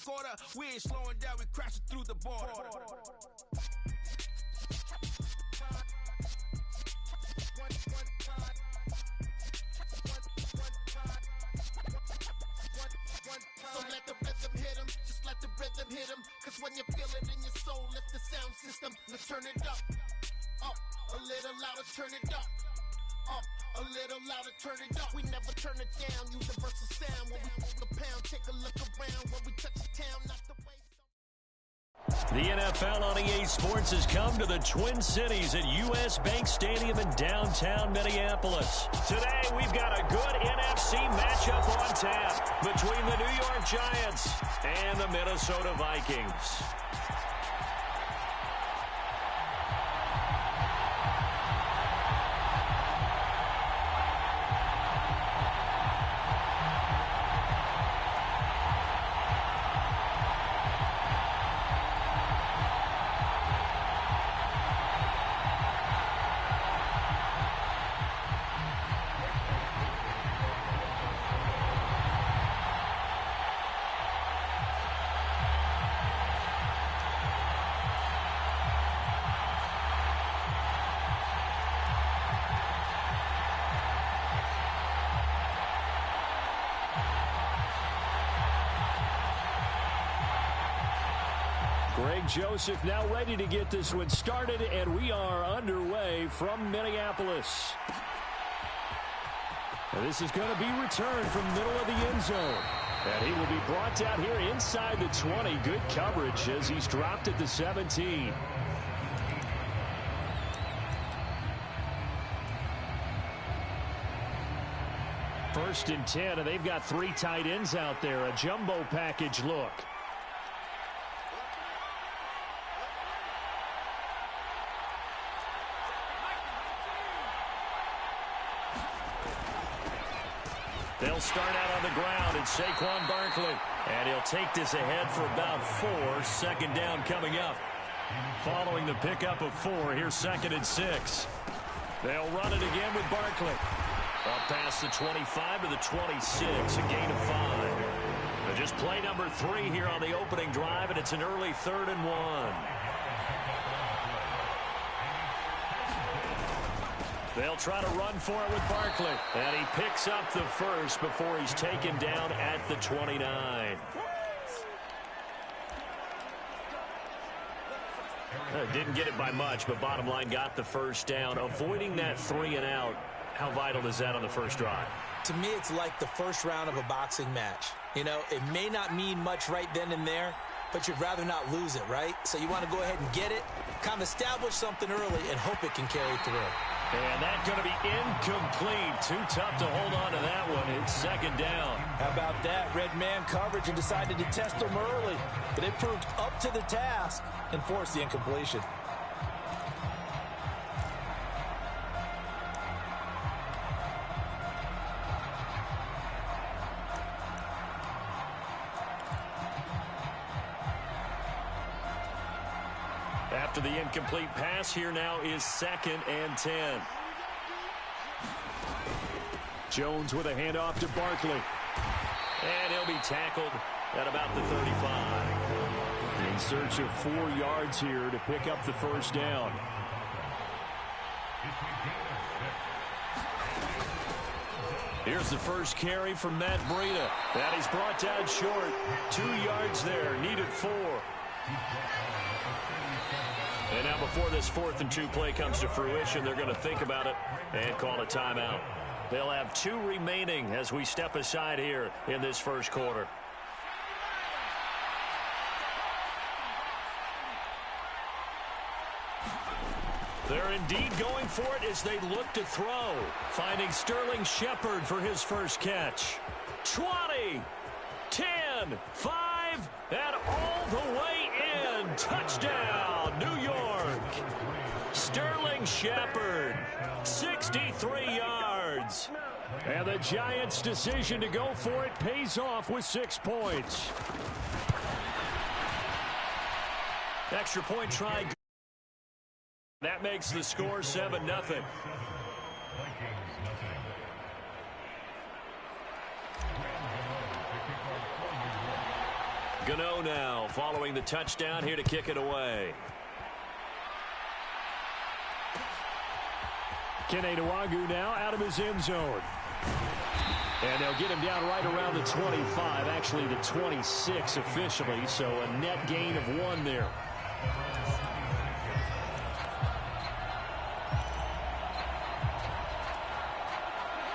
quarter, we ain't slowing down, we crashing through the border. So let the rhythm hit him, just let the rhythm hit him. Cause when you feel it in your soul, lift the sound system. Let's turn it up, a little louder, turn it up. A little louder, turn it up. We never turn it down, universal sound. When we hold the pound, take a look around. When we touch the town, not the way. The NFL on EA Sports has come to the Twin Cities at U.S. Bank Stadium in downtown Minneapolis. Today, we've got a good NFC matchup on tap between the New York Giants and the Minnesota Vikings. Greg Joseph now ready to get this one started, and we are underway from Minneapolis. And this is going to be returned from middle of the end zone. And he will be brought down here inside the 20. Good coverage as he's dropped at the 17. First and 10, and they've got three tight ends out there. A jumbo package look. They'll start out on the ground, and Saquon Barkley. And he'll take this ahead for about 4. Second down coming up. Following the pickup of 4, here's 2nd and 6. They'll run it again with Barkley. Up past the 25 to the 26, a gain of 5. But just play number 3 here on the opening drive, and it's an early 3rd and 1. They'll try to run for it with Barkley. And he picks up the first before he's taken down at the 29. Didn't get it by much, but bottom line got the first down. Avoiding that 3 and out, how vital is that on the first drive? To me, it's like the first round of a boxing match. You know, it may not mean much right then and there, but you'd rather not lose it, right? So you want to go ahead and get it, kind of establish something early, and hope it can carry through. And that's going to be incomplete. Too tough to hold on to that one. It's 2nd down. How about that? Red man coverage and decided to test them early. But it proved up to the task and forced the incompletion. After the incomplete pass, here now is 2nd and 10. Jones with a handoff to Barkley. And he'll be tackled at about the 35. In search of 4 yards here to pick up the first down. Here's the first carry from Matt Breida. And he's brought down short. 2 yards there, needed 4. And now before this 4th and 2 play comes to fruition, they're going to think about it and call a timeout. They'll have 2 remaining as we step aside here in this first quarter. They're indeed going for it as they look to throw. Finding Sterling Shepard for his first catch. 20, 10, 5, and all the way in. Touchdown, New York. Sterling Shepard, 63 yards. And the Giants' decision to go for it pays off with 6 points. Extra point try. That makes the score 7-0. Gano now following the touchdown here to kick it away. Kene Nwagu now out of his end zone. And they'll get him down right around the 25, actually the 26 officially, so a net gain of 1 there.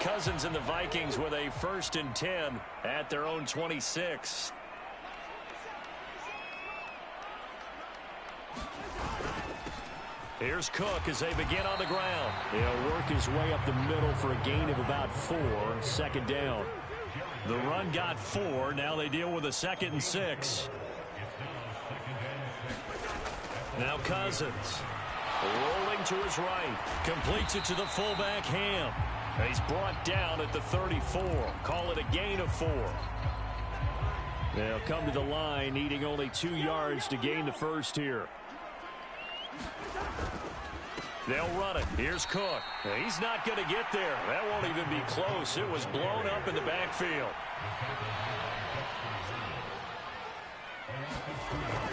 Cousins and the Vikings with a 1st and 10 at their own 26. Here's Cook as they begin on the ground. He'll work his way up the middle for a gain of about 4, 2nd down. The run got 4. Now they deal with a 2nd and 6. Now Cousins rolling to his right. Completes it to the fullback Ham. He's brought down at the 34. Call it a gain of 4. They'll come to the line needing only 2 yards to gain the 1st here. They'll run it. Here's Cook. He's not going to get there. That won't even be close. It was blown up in the backfield.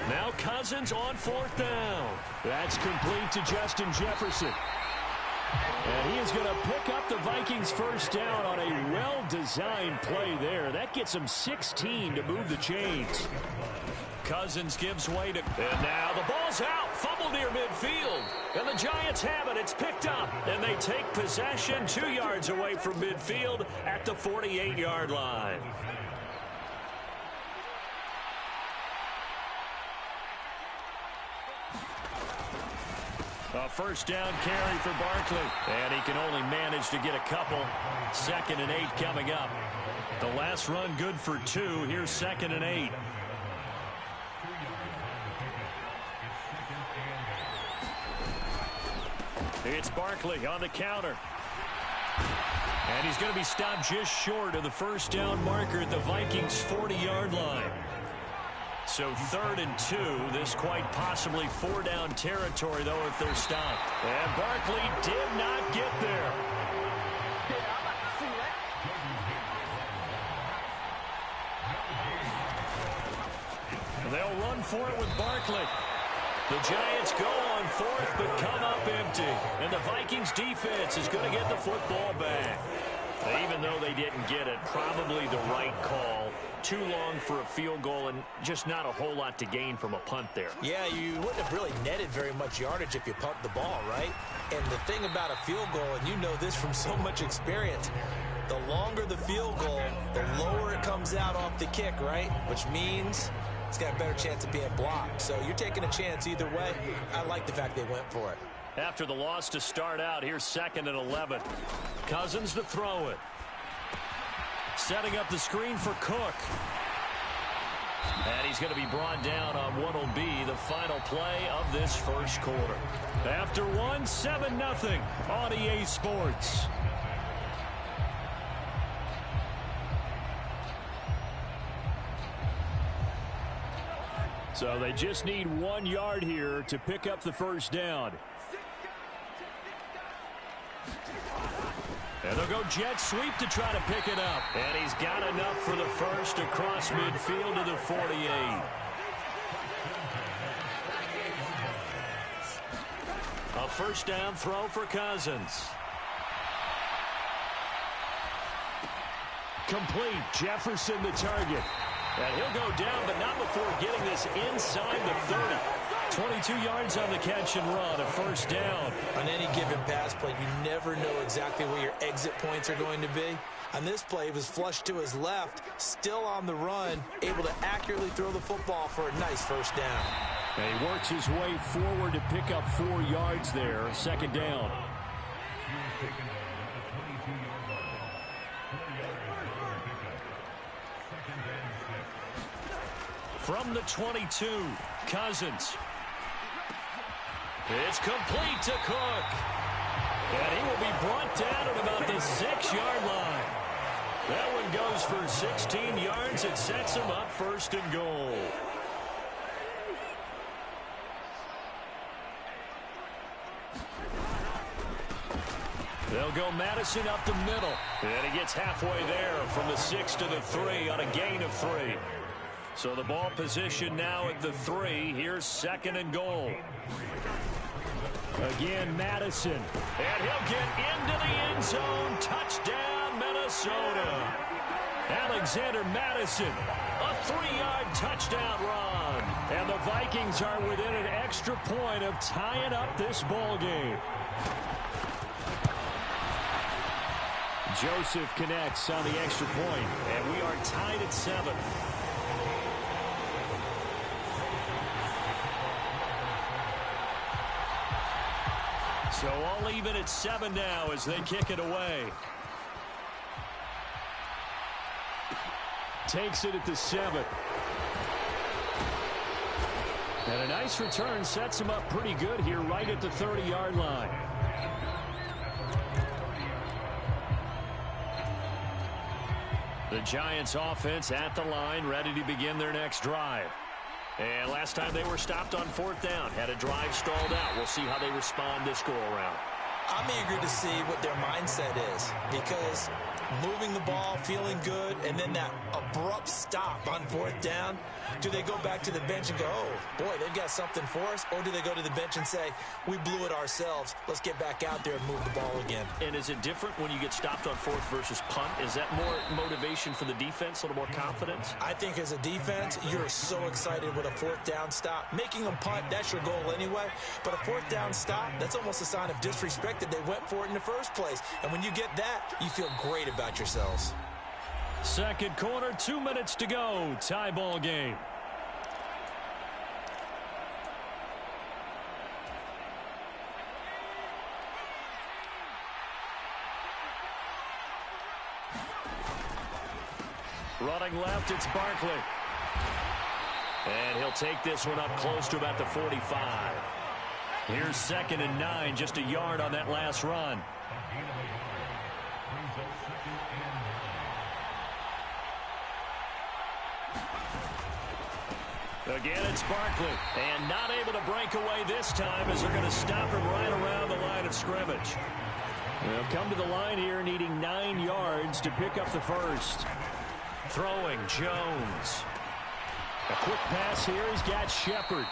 Now Cousins on 4th down. That's complete to Justin Jefferson. And he is going to pick up the Vikings' 1st down on a well-designed play there. That gets him 16 to move the chains. Cousins gives way to... And now the ball's out. Fumble near midfield. And the Giants have it. It's picked up. And they take possession 2 yards away from midfield at the 48-yard line. A 1st down carry for Barkley. And he can only manage to get a couple. 2nd and 8 coming up. The last run good for 2. Here's 2nd and 8. It's Barkley on the counter. And he's going to be stopped just short of the 1st down marker at the Vikings' 40-yard line. So 3rd and 2. This quite possibly 4-down territory, though, if they're stopped. And Barkley did not get there. They'll run for it with Barkley. The Giants go on 4th, but come up empty. And the Vikings defense is going to get the football back. Even though they didn't get it, probably the right call. Too long for a field goal and just not a whole lot to gain from a punt there. Yeah, you wouldn't have really netted very much yardage if you pumped the ball, right? And the thing about a field goal, and you know this from so much experience, the longer the field goal, the lower it comes out off the kick, right? Which means it's got a better chance of being blocked. So you're taking a chance either way. I like the fact they went for it. After the loss to start out, here's 2nd and 11. Cousins to throw it. Setting up the screen for Cook. And he's going to be brought down on what will be the final play of this 1st quarter. After 7-0 on EA Sports. So they just need 1 yard here to pick up the 1st down. And they'll go jet sweep to try to pick it up. And he's got enough for the 1st across midfield to the 48. A 1st down throw for Cousins. Complete. Jefferson the target. And he'll go down, but not before getting this inside the 30. 22 yards on the catch and run, a 1st down. On any given pass play, you never know exactly where your exit points are going to be. On this play, he was flushed to his left, still on the run, able to accurately throw the football for a nice 1st down. And he works his way forward to pick up 4 yards there, 2nd down. From the 22, Cousins. It's complete to Cook. And he will be brought down at about the 6-yard line. That one goes for 16 yards. It sets him up 1st and goal. They'll go Madison up the middle. And he gets halfway there from the 6 to the 3 on a gain of 3. So the ball position now at the 3. Here's 2nd and goal. Again, Madison. And he'll get into the end zone. Touchdown, Minnesota. Alexander Madison, a 3-yard touchdown run. And the Vikings are within an extra point of tying up this ball game. Joseph connects on the extra point, and we are tied at 7. So all even at 7 now as they kick it away. Takes it at the 7. And a nice return sets him up pretty good here right at the 30-yard line. The Giants offense at the line, ready to begin their next drive. And last time they were stopped on 4th down, had a drive stalled out. We'll see how they respond this go-around. I'm eager to see what their mindset is, because moving the ball, feeling good, and then that abrupt stop on 4th down, do they go back to the bench and go, oh, boy, they've got something for us? Or do they go to the bench and say, we blew it ourselves, let's get back out there and move the ball again? And is it different when you get stopped on 4th versus punt? Is that more motivation for the defense, a little more confidence? I think as a defense, you're so excited with a 4th down stop. Making them punt, that's your goal anyway. But a 4th down stop, that's almost a sign of disrespect that they went for it in the first place. And when you get that, you feel great about yourselves. Second quarter, 2 minutes to go. Tie ball game. Running left, it's Barkley. And he'll take this one up close to about the 45. Here's 2nd and 9, just a yard on that last run. Again, it's Barkley. And not able to break away this time as they're going to stop him right around the line of scrimmage. They'll come to the line here needing 9 yards to pick up the first. Throwing, Jones. A quick pass here. He's got Shepard.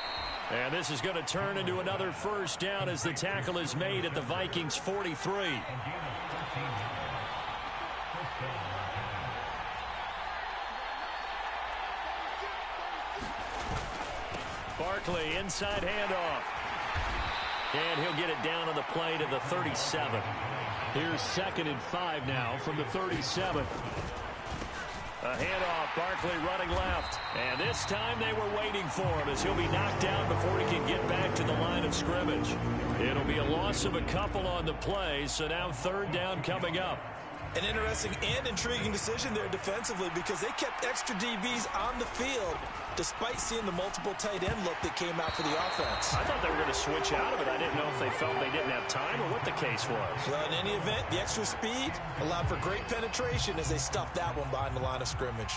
And this is going to turn into another first down as the tackle is made at the Vikings' 43. Barkley, inside handoff. And he'll get it down on the play to the 37. Here's 2nd and 5 now from the 37. A handoff, Barkley running left. And this time they were waiting for him as he'll be knocked down before he can get back to the line of scrimmage. It'll be a loss of a couple on the play, so now 3rd down coming up. An interesting and intriguing decision there defensively, because they kept extra DBs on the field despite seeing the multiple tight end look that came out for the offense. I thought they were going to switch out of it. I didn't know if they felt they didn't have time or what the case was. Well, in any event, the extra speed allowed for great penetration as they stuffed that one behind the line of scrimmage.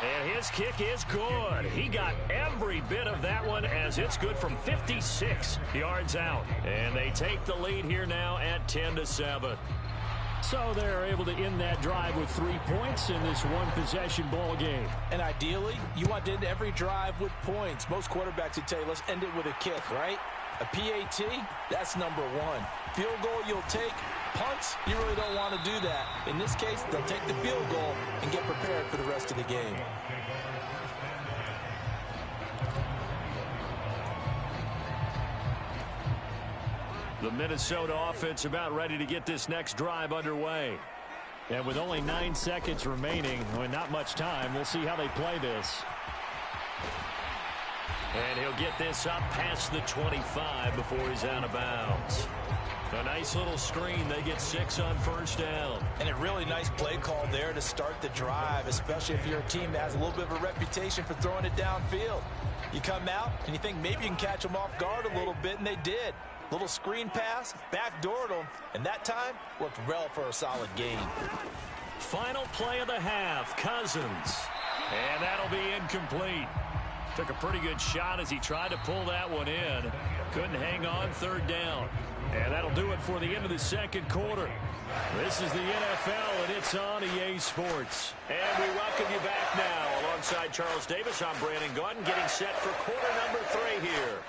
And his kick is good. He got every bit of that one as it's good from 56 yards out. And they take the lead here now at 10-7. So they're able to end that drive with 3 points in this one-possession ball game. And ideally, you want to end every drive with points. Most quarterbacks would tell you, let's end it with a kick, right? A PAT, that's number 1. Field goal you'll take. Punts, you really don't want to do that. In this case, they'll take the field goal and get prepared for the rest of the game. The Minnesota offense about ready to get this next drive underway. And with only 9 seconds remaining, not much time, we'll see how they play this. And he'll get this up past the 25 before he's out of bounds. A nice little screen. They get 6 on 1st down. And a really nice play call there to start the drive, especially if you're a team that has a little bit of a reputation for throwing it downfield. You come out and you think maybe you can catch them off guard a little bit, and they did. Little screen pass, backdoored them, and that time worked well for a solid gain. Final play of the half, Cousins. And that'll be incomplete. Took a pretty good shot as he tried to pull that one in. Couldn't hang on, third down. And that'll do it for the end of the second quarter. This is the NFL, and it's on EA Sports. And we welcome you back now. Alongside Charles Davis, I'm Brandon Gaudin, getting set for quarter number 3 here.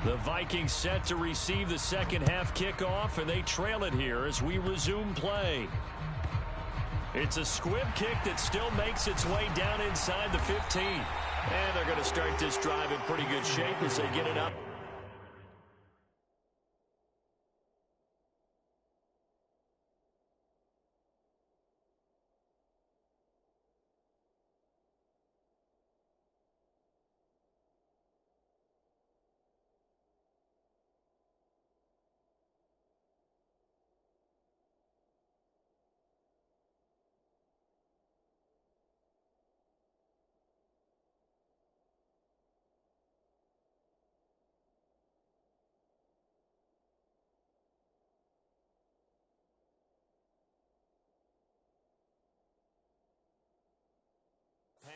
The Vikings set to receive the second half kickoff, and they trail it here as we resume play. It's a squib kick that still makes its way down inside the 15. And they're going to start this drive in pretty good shape as they get it up.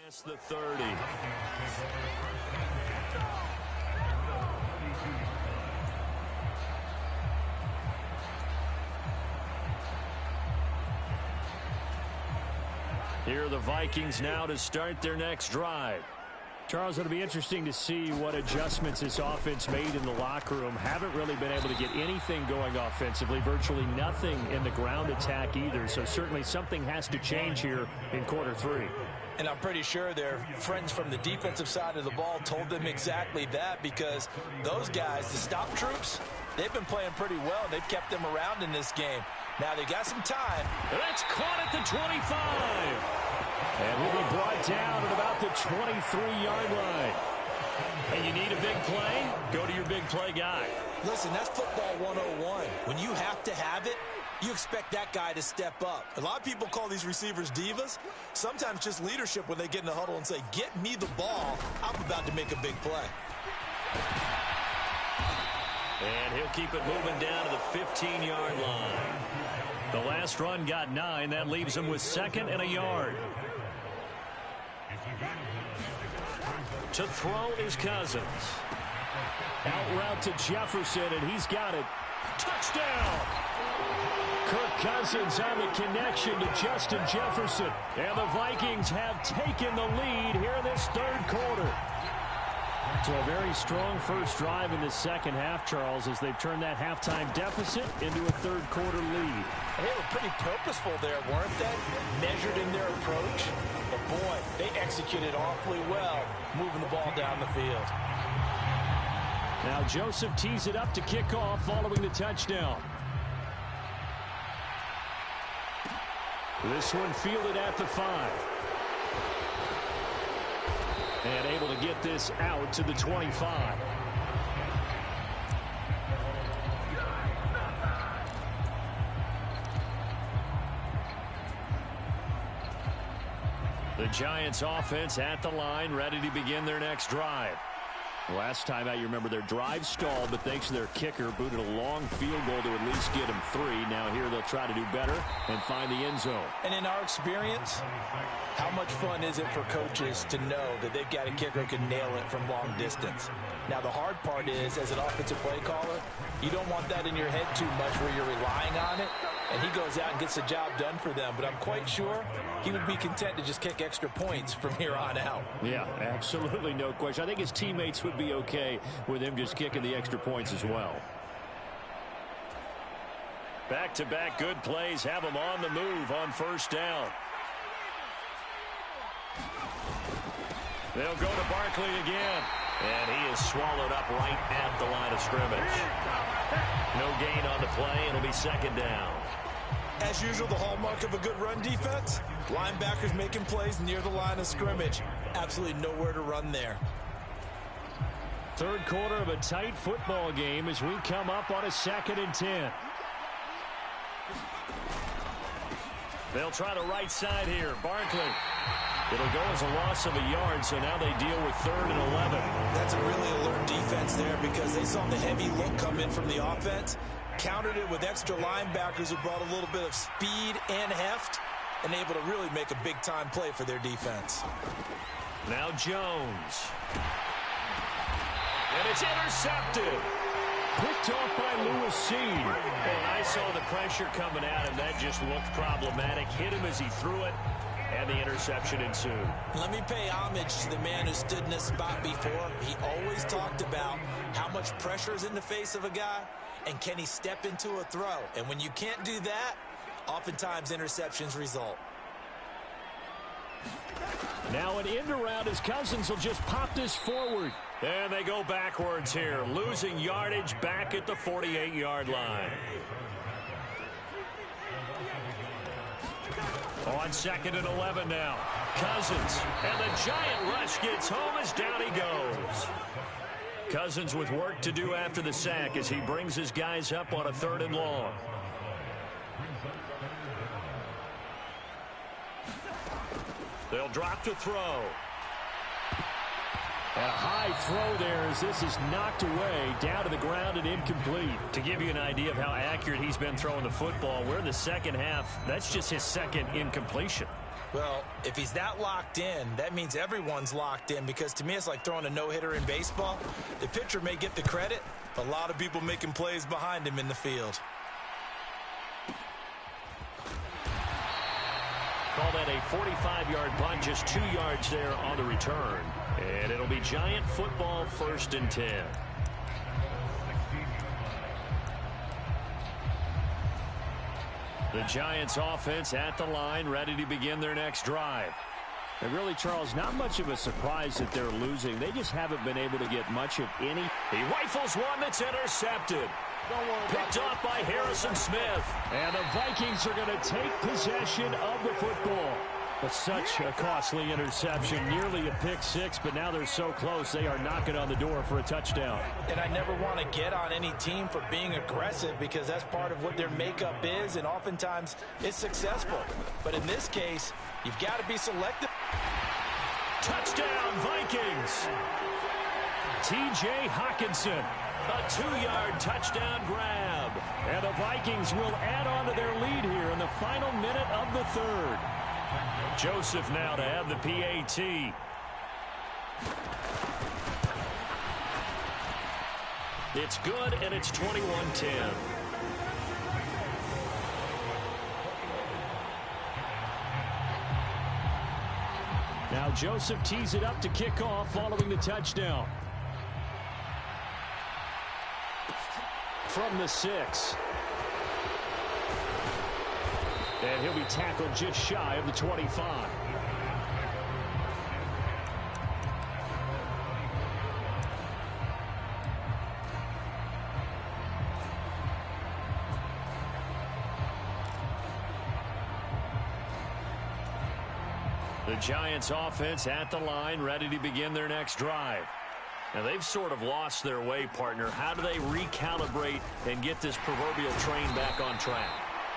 Past the 30. Here are the Vikings now to start their next drive. Charles, it'll be interesting to see what adjustments this offense made in the locker room. Haven't really been able to get anything going offensively, virtually nothing in the ground attack either. So certainly something has to change here in quarter 3. And I'm pretty sure their friends from the defensive side of the ball told them exactly that, because those guys, the stop troops, they've been playing pretty well. They've kept them around in this game. Now they got some time. That's caught at the 25. And will be brought down at about the 23-yard line. Hey, you need a big play? Go to your big play guy. Listen, that's football 101. When you have to have it, you expect that guy to step up. A lot of people call these receivers divas. Sometimes just leadership when they get in the huddle and say, get me the ball. I'm about to make a big play. And he'll keep it moving down to the 15-yard line. The last run got 9. That leaves him with 2nd and a yard. To throw is Cousins. Out route to Jefferson, and he's got it. Touchdown! Kirk Cousins on the connection to Justin Jefferson. And the Vikings have taken the lead here in this third quarter. So a very strong first drive in the second half, Charles, as they've turned that halftime deficit into a third quarter lead. They were pretty purposeful there, weren't they? Measured in their approach. But boy, they executed awfully well, moving the ball down the field. Now Joseph tees it up to kick off following the touchdown. This one fielded at the 5. And able to get this out to the 25. The Giants offense at the line, ready to begin their next drive. Last time out, you remember their drive stalled, but thanks to their kicker, booted a long field goal to at least get them 3. Now here they'll try to do better and find the end zone. And in our experience, how much fun is it for coaches to know that they've got a kicker who can nail it from long distance? Now the hard part is, as an offensive play caller, you don't want that in your head too much where you're relying on it, and he goes out and gets the job done for them. But I'm quite sure he would be content to just kick extra points from here on out. Yeah, absolutely no question. I think his teammates would be okay with him just kicking the extra points as well. Back-to-back good plays have him on the move on first down. They'll go to Barkley again. And he is swallowed up right at the line of scrimmage. No gain on the play. It'll be 2nd down. As usual, the hallmark of a good run defense, linebackers making plays near the line of scrimmage. Absolutely nowhere to run there. Third quarter of a tight football game as we come up on a 2nd and 10. They'll try the right side here. Barkley. It'll go as a loss of a yard, so now they deal with 3rd and 11. That's a really alert defense there because they saw the heavy look come in from the offense, countered it with extra linebackers who brought a little bit of speed and heft, and able to really make a big-time play for their defense. Now Jones. And it's intercepted. Picked off by Lewis Seed. And I saw the pressure coming at him. That just looked problematic. Hit him as he threw it, and the interception ensued. Let me pay homage to the man who stood in this spot before. He always talked about how much pressure is in the face of a guy, and can he step into a throw. And when you can't do that, oftentimes interceptions result. Now an end around as Cousins will just pop this forward. And they go backwards here, losing yardage back at the 48-yard line. On 2nd and 11 now. Cousins, and the giant rush gets home as down he goes. Cousins with work to do after the sack as he brings his guys up on a 3rd and long. They'll drop to throw. And a high throw there as this is knocked away, down to the ground and incomplete. To give you an idea of how accurate he's been throwing the football, we're in the second half. That's just his 2nd incompletion. Well, if he's that locked in, that means everyone's locked in, because to me it's like throwing a no-hitter in baseball. The pitcher may get the credit, but a lot of people making plays behind him in the field. Call that a 45-yard punt, just 2 yards there on the return. And it'll be Giant football, 1st and 10. The Giants offense at the line, ready to begin their next drive. And really, Charles, not much of a surprise that they're losing. They just haven't been able to get much of any. He rifles one that's intercepted. Picked off by Harrison Smith. And the Vikings are going to take possession of the football. But such a costly interception, nearly a pick six, but now they're so close they are knocking on the door for a touchdown. And I never want to get on any team for being aggressive, because that's part of what their makeup is, and oftentimes it's successful. But in this case, you've got to be selective. Touchdown, Vikings! T.J. Hockenson, a 2-yard touchdown grab. And the Vikings will add on to their lead here in the final minute of the third. Joseph now to have the PAT. It's good, and it's 21-10. Now Joseph tees it up to kick off following the touchdown. From the 6. And he'll be tackled just shy of the 25. The Giants offense at the line, ready to begin their next drive. Now, they've sort of lost their way, partner. How do they recalibrate and get this proverbial train back on track?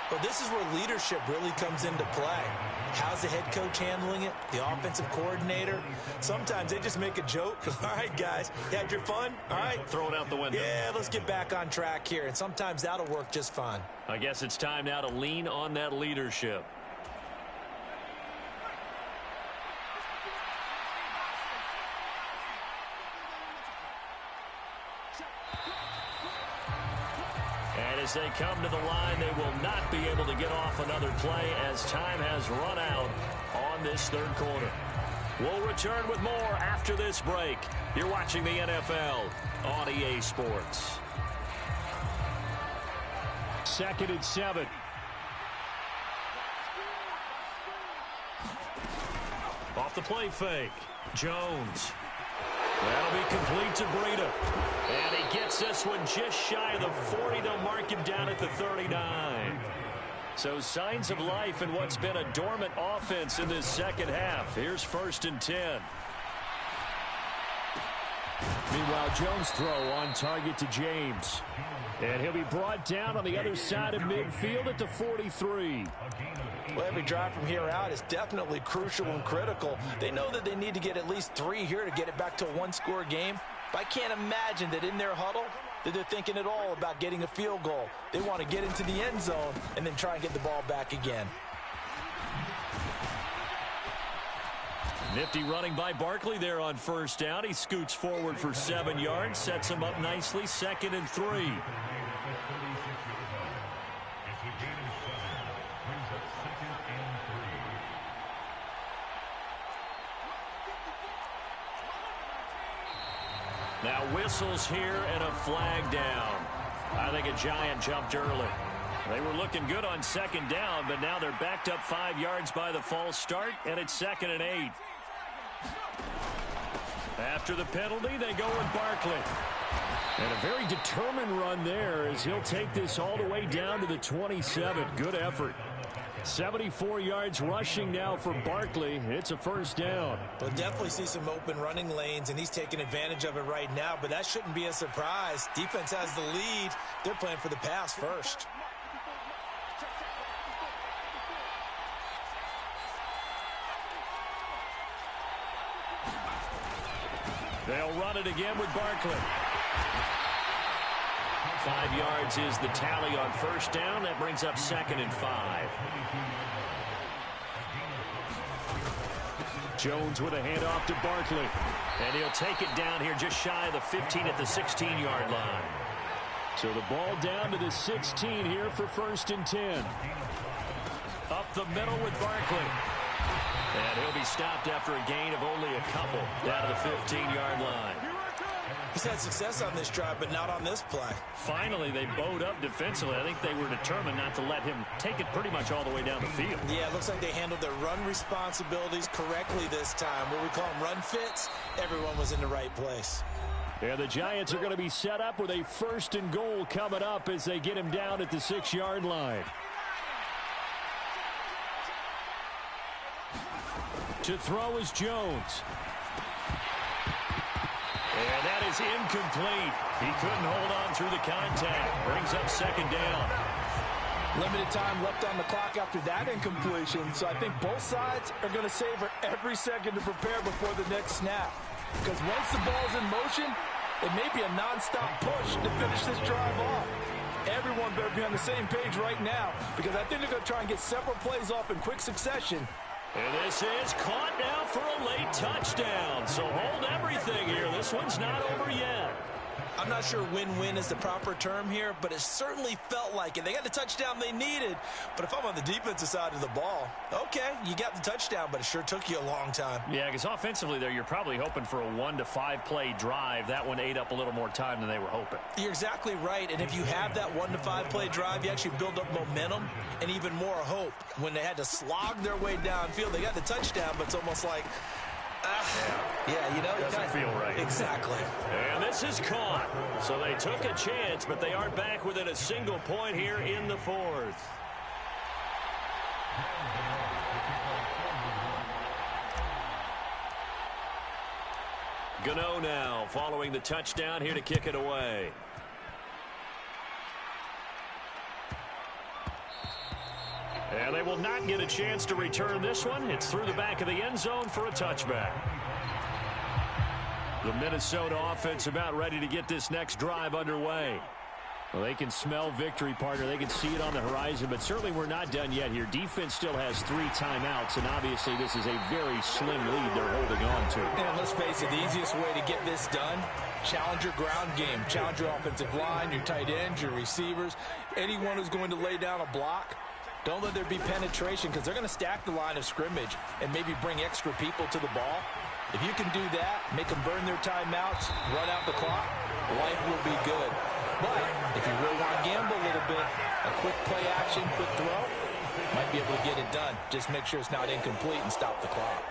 Well, this is where leadership really comes into play. How's the head coach handling it? The offensive coordinator? Sometimes they just make a joke. All right, guys, you had your fun? All right. Throw it out the window. Yeah, let's get back on track here. And sometimes that'll work just fine. I guess it's time now to lean on that leadership. As they come to the line, they will not be able to get off another play as time has run out on this third quarter. We'll return with more after this break. You're watching the NFL on EA Sports. 2nd and 7. Off the play fake. Jones. That'll be complete to Breida. And he gets this one just shy of the 40. They'll mark him down at the 39. So signs of life in what's been a dormant offense in this second half. Here's 1st and 10. Meanwhile, Jones' throw on target to James. And he'll be brought down on the other side of midfield at the 43. Well, every drive from here out is definitely crucial and critical. They know that they need to get at least 3 here to get it back to a one-score game. But I can't imagine that in their huddle that they're thinking at all about getting a field goal. They want to get into the end zone and then try and get the ball back again. Nifty running by Barkley there on first down. He scoots forward for 7 yards, sets him up nicely, 2nd and 3. Now whistles here and a flag down. I think a Giant jumped early. They were looking good on 2nd down, but now they're backed up 5 yards by the false start, and it's 2nd and 8. After the penalty, they go with Barkley. And a very determined run there as he'll take this all the way down to the 27. Good effort. 74 yards rushing now for Barkley. It's a first down. We'll definitely see some open running lanes, and he's taking advantage of it right now, but that shouldn't be a surprise. Defense has the lead. They're playing for the pass first. They'll run it again with Barkley. 5 yards is the tally on first down. That brings up 2nd and 5. Jones with a handoff to Barkley. And he'll take it down here just shy of the 15 at the 16-yard line. So the ball down to the 16 here for 1st and 10. Up the middle with Barkley. And he'll be stopped after a gain of only a couple down to the 15-yard line. He's had success on this drive, but not on this play. Finally, they bowed up defensively. I think they were determined not to let him take it pretty much all the way down the field. Yeah, it looks like they handled their run responsibilities correctly this time. What we call them run fits, everyone was in the right place. Yeah, the Giants are going to be set up with a 1st and goal coming up as they get him down at the 6-yard line. To throw is Jones. And that is incomplete. He couldn't hold on through the contact. Brings up 2nd down. Limited time left on the clock after that incompletion, so I think both sides are going to savor every second to prepare before the next snap. Because once the ball's in motion, it may be a nonstop push to finish this drive off. Everyone better be on the same page right now, because I think they're going to try and get several plays off in quick succession. And this is caught now for a late touchdown. So hold everything here. This one's not over yet. I'm not sure win-win is the proper term here, but it certainly felt like it. They got the touchdown they needed, but if I'm on the defensive side of the ball, okay, you got the touchdown, but it sure took you a long time. Yeah, because offensively there, you're probably hoping for a 1 to 5 play drive. That one ate up a little more time than they were hoping. You're exactly right, and if you have that 1 to 5 play drive, you actually build up momentum and even more hope. When they had to slog their way downfield, they got the touchdown, but it's almost like, yeah, you know, doesn't feel right. Exactly. And this is caught. So they took a chance, but they are back within a single point here in the 4th. Gano now following the touchdown here to kick it away. And they will not get a chance to return this one. It's through the back of the end zone for a touchback. The Minnesota offense about ready to get this next drive underway. Well, they can smell victory, partner. They can see it on the horizon, but certainly we're not done yet here. Defense still has 3 timeouts, and obviously this is a very slim lead they're holding on to. And let's face it, the easiest way to get this done, challenge your ground game. Challenge your offensive line, your tight ends, your receivers, anyone who's going to lay down a block. Don't let there be penetration, because they're going to stack the line of scrimmage and maybe bring extra people to the ball. If you can do that, make them burn their timeouts, run out the clock, life will be good. But if you really want to gamble a little bit, a quick play action, quick throw, might be able to get it done. Just make sure it's not incomplete and stop the clock.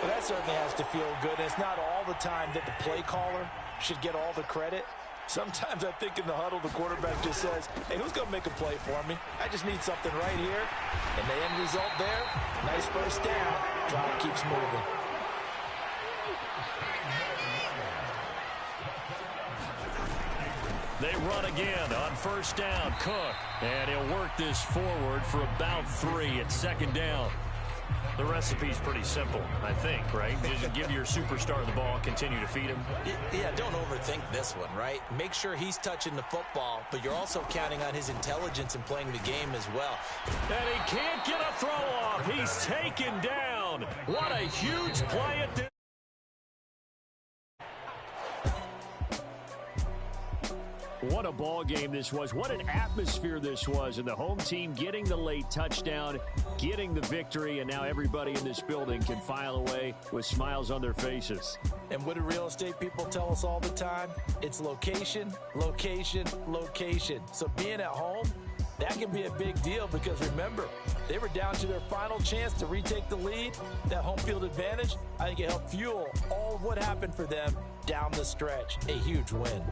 Well, that certainly has to feel good. And it's not all the time that the play caller should get all the credit. Sometimes I think in the huddle, the quarterback just says, hey, who's going to make a play for me? I just need something right here. And the end result there, nice first down. Drive keeps moving. They run again on first down. Cook. And he'll work this forward for about 3 at second down. The recipe's pretty simple, I think, right? Just give your superstar the ball, continue to feed him. Yeah, don't overthink this one, right? Make sure he's touching the football, but you're also counting on his intelligence in playing the game as well. And he can't get a throw off. He's taken down. What a huge play at this. What a ball game this was. What an atmosphere this was. And the home team getting the late touchdown, getting the victory, and now everybody in this building can file away with smiles on their faces. And what do real estate people tell us all the time? It's location, location, location. So being at home, that can be a big deal because remember, they were down to their final chance to retake the lead. That home field advantage, I think it helped fuel all of what happened for them down the stretch. A huge win.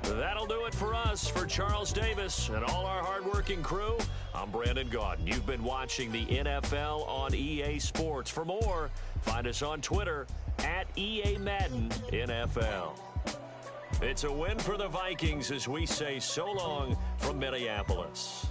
That'll do it for us. For Charles Davis and all our hardworking crew, I'm Brandon Gaudin. You've been watching the NFL on EA Sports. For more, find us on Twitter at EA Madden NFL. It's a win for the Vikings as we say so long from Minneapolis.